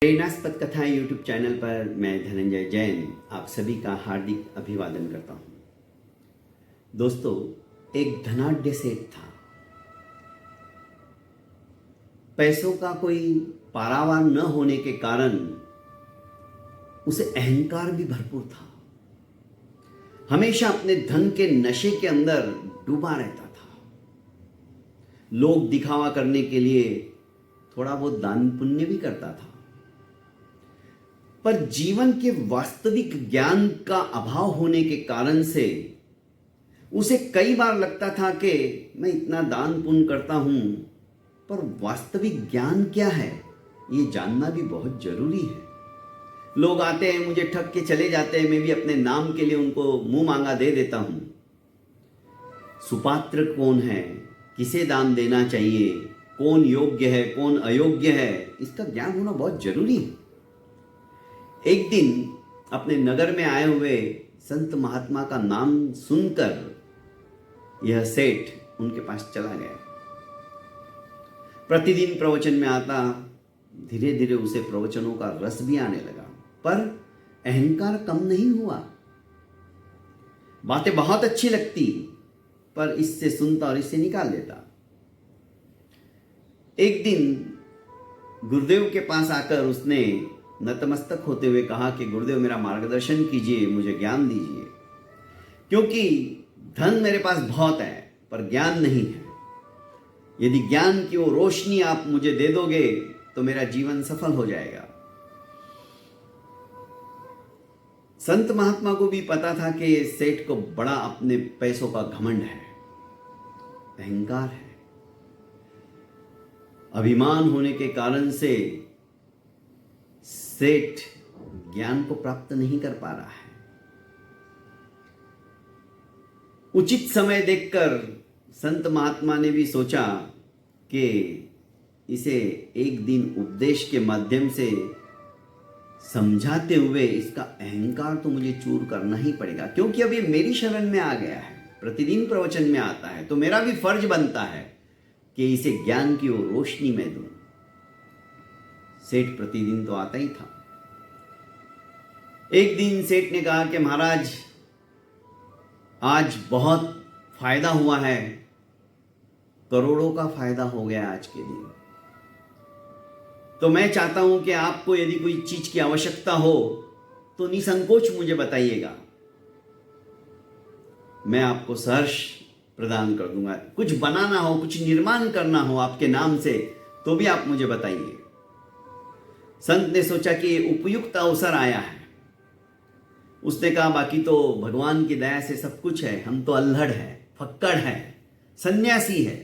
प्रेरणास्पद कथाएं YouTube channel पर मैं धनंजय जैन आप सभी का हार्दिक अभिवादन करता हूं। दोस्तों, एक धनाढ्य सेठ था। पैसों का कोई पारावार न होने के कारण उसे अहंकार भी भरपूर था। हमेशा अपने धन के नशे के अंदर डूबा रहता था। लोग दिखावा करने के लिए थोड़ा बहुत दान पुण्य भी करता था, पर जीवन के वास्तविक ज्ञान का अभाव होने के कारण से उसे कई बार लगता था कि मैं इतना दान पुण्य करता हूं, पर वास्तविक ज्ञान क्या है ये जानना भी बहुत जरूरी है। लोग आते हैं, मुझे ठग के चले जाते हैं, मैं भी अपने नाम के लिए उनको मुंह मांगा दे देता हूं। सुपात्र कौन है, किसे दान देना चाहिए, कौन योग्य है, कौन अयोग्य है, इसका ज्ञान होना बहुत जरूरी है। एक दिन अपने नगर में आए हुए संत महात्मा का नाम सुनकर यह सेठ उनके पास चला गया। प्रतिदिन प्रवचन में आता, धीरे धीरे उसे प्रवचनों का रस भी आने लगा, पर अहंकार कम नहीं हुआ। बातें बहुत अच्छी लगती, पर इससे सुनता और इससे निकाल देता। एक दिन गुरुदेव के पास आकर उसने नतमस्तक होते हुए कहा कि गुरुदेव, मेरा मार्गदर्शन कीजिए, मुझे ज्ञान दीजिए, क्योंकि धन मेरे पास बहुत है पर ज्ञान नहीं है। यदि ज्ञान की वो रोशनी आप मुझे दे दोगे तो मेरा जीवन सफल हो जाएगा। संत महात्मा को भी पता था कि सेठ को बड़ा अपने पैसों का घमंड है, अहंकार है। अभिमान होने के कारण से सेठ ज्ञान को प्राप्त नहीं कर पा रहा है। उचित समय देखकर संत महात्मा ने भी सोचा कि इसे एक दिन उपदेश के माध्यम से समझाते हुए इसका अहंकार तो मुझे चूर करना ही पड़ेगा, क्योंकि अब ये मेरी शरण में आ गया है, प्रतिदिन प्रवचन में आता है, तो मेरा भी फर्ज बनता है कि इसे ज्ञान की वो रोशनी में दूं। सेठ प्रतिदिन तो आता ही था। एक दिन सेठ ने कहा कि महाराज, आज बहुत फायदा हुआ है, करोड़ों का फायदा हो गया आज के दिन। तो मैं चाहता हूं कि आपको यदि कोई चीज की आवश्यकता हो तो निसंकोच मुझे बताइएगा, मैं आपको सहर्ष प्रदान कर दूंगा। कुछ बनाना हो, कुछ निर्माण करना हो आपके नाम से, तो भी आप मुझे बताइए। संत ने सोचा कि उपयुक्त अवसर आया है। उसने कहा, बाकी तो भगवान की दया से सब कुछ है, हम तो अल्हड़ है, फक्कड़ है, सन्यासी है,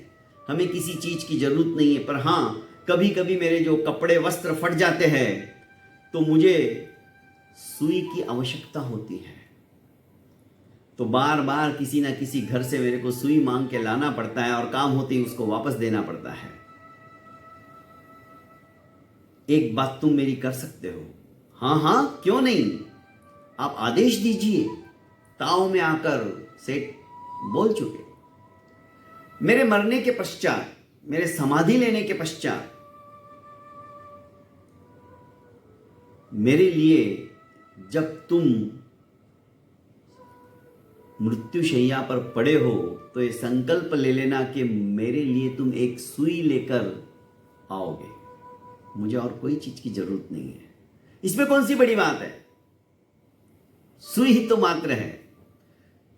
हमें किसी चीज की जरूरत नहीं है, पर हाँ, कभी कभी मेरे जो कपड़े वस्त्र फट जाते हैं तो मुझे सुई की आवश्यकता होती है, तो बार बार किसी ना किसी घर से मेरे को सुई मांग के लाना पड़ता है और काम होते ही उसको वापस देना पड़ता है। एक बात तुम मेरी कर सकते हो? हाँ हाँ, क्यों नहीं, आप आदेश दीजिए। ताव में आकर सेठ बोल चुके, मेरे मरने के पश्चात, मेरे समाधि लेने के पश्चात मेरे लिए जब तुम मृत्युशैया पर पड़े हो तो ये संकल्प ले लेना कि मेरे लिए तुम एक सुई लेकर आओगे, मुझे और कोई चीज की जरूरत नहीं है। इसमें कौन सी बड़ी बात है, सुई ही तो मात्र है।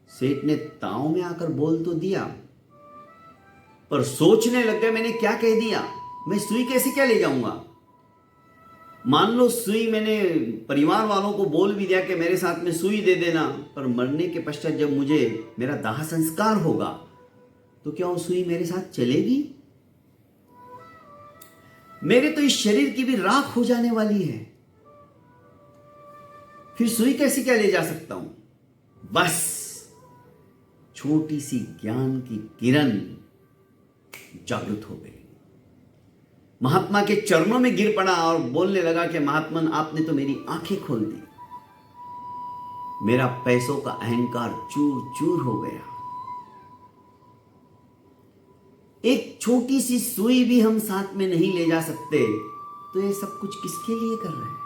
सेठ ने ताव में आकर बोल तो दिया, पर सोचने लग गए, मैंने क्या कह दिया, मैं सुई कैसे क्या ले जाऊंगा। मान लो सुई मैंने परिवार वालों को बोल भी दिया कि मेरे साथ में सुई दे देना, पर मरने के पश्चात जब मुझे मेरा दाह संस्कार होगा तो क्या वो सुई मेरे साथ चलेगी? मेरे तो इस शरीर की भी राख हो जाने वाली है, फिर सुई कैसे क्या ले जा सकता हूं। बस छोटी सी ज्ञान की किरण जागृत हो गई, महात्मा के चरणों में गिर पड़ा और बोलने लगा कि महात्मन, आपने तो मेरी आंखें खोल दी, मेरा पैसों का अहंकार चूर चूर हो गया। एक छोटी सी सुई भी हम साथ में नहीं ले जा सकते तो ये सब कुछ किसके लिए कर रहे हैं?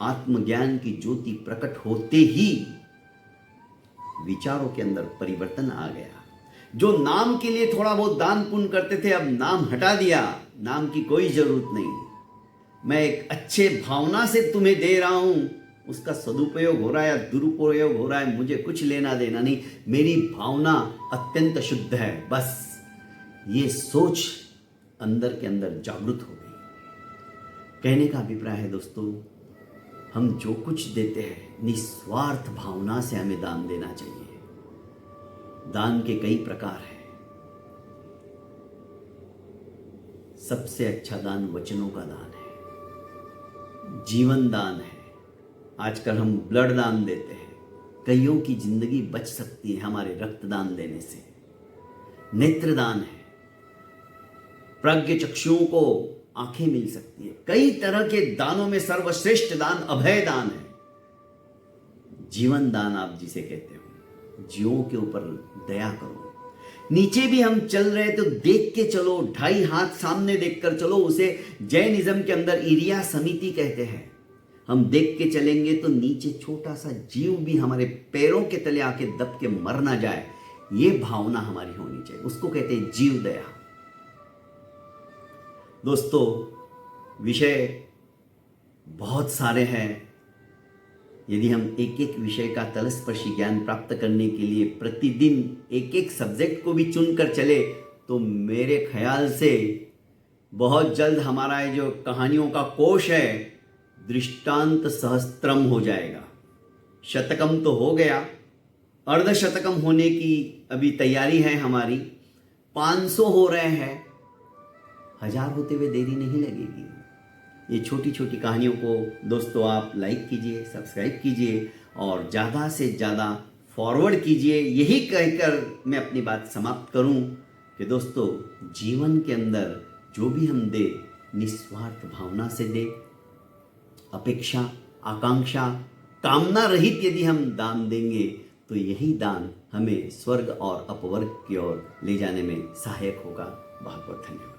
आत्मज्ञान की ज्योति प्रकट होते ही विचारों के अंदर परिवर्तन आ गया। जो नाम के लिए थोड़ा बहुत दान पुण्य करते थे, अब नाम हटा दिया, नाम की कोई जरूरत नहीं। मैं एक अच्छे भावना से तुम्हें दे रहा हूं, उसका सदुपयोग हो रहा है या दुरुपयोग हो रहा है, मुझे कुछ लेना देना नहीं। मेरी भावना अत्यंत शुद्ध है, बस ये सोच अंदर के अंदर जागृत हो गई। कहने का अभिप्राय है दोस्तों, हम जो कुछ देते हैं निस्वार्थ भावना से हमें दान देना चाहिए। दान के कई प्रकार हैं। सबसे अच्छा दान वचनों का दान है, जीवन दान है। आजकल हम ब्लड दान देते हैं, कईयों की जिंदगी बच सकती है हमारे रक्तदान देने से। नेत्रदान है, प्रज्ञ चक्षुओं को आंखें मिल सकती है। कई तरह के दानों में सर्वश्रेष्ठ दान अभय दान है। जीवन दान आप जिसे कहते हो, जीवों के ऊपर दया करो। नीचे भी हम चल रहे तो देख के चलो, 2.5 हाथ सामने देखकर चलो। उसे जैनिज्म के अंदर इरिया समिति कहते हैं। हम देख के चलेंगे तो नीचे छोटा सा जीव भी हमारे पैरों के तले आके दब के मर ना जाए, ये भावना हमारी होनी चाहिए। उसको कहते हैं जीव दया। दोस्तों, विषय बहुत सारे हैं। यदि हम एक एक विषय का तलस्पर्शी ज्ञान प्राप्त करने के लिए प्रतिदिन एक एक सब्जेक्ट को भी चुनकर चले तो मेरे ख्याल से बहुत जल्द हमारा ये जो कहानियों का कोश है दृष्टांत सहस्त्रम हो जाएगा। शतकम तो हो गया, अर्धशतकम होने की अभी तैयारी है हमारी, 500 हो रहे हैं, 1000 होते हुए देरी नहीं लगेगी। ये छोटी छोटी कहानियों को दोस्तों आप लाइक कीजिए, सब्सक्राइब कीजिए और ज़्यादा से ज़्यादा फॉरवर्ड कीजिए। यही कहकर मैं अपनी बात समाप्त करूं कि दोस्तों, जीवन के अंदर जो भी हम दे निस्वार्थ भावना से दे। अपेक्षा, आकांक्षा, कामना रहित यदि हम दान देंगे तो यही दान हमें स्वर्ग और अपवर्ग की ओर ले जाने में सहायक होगा। बहुत बहुत धन्यवाद।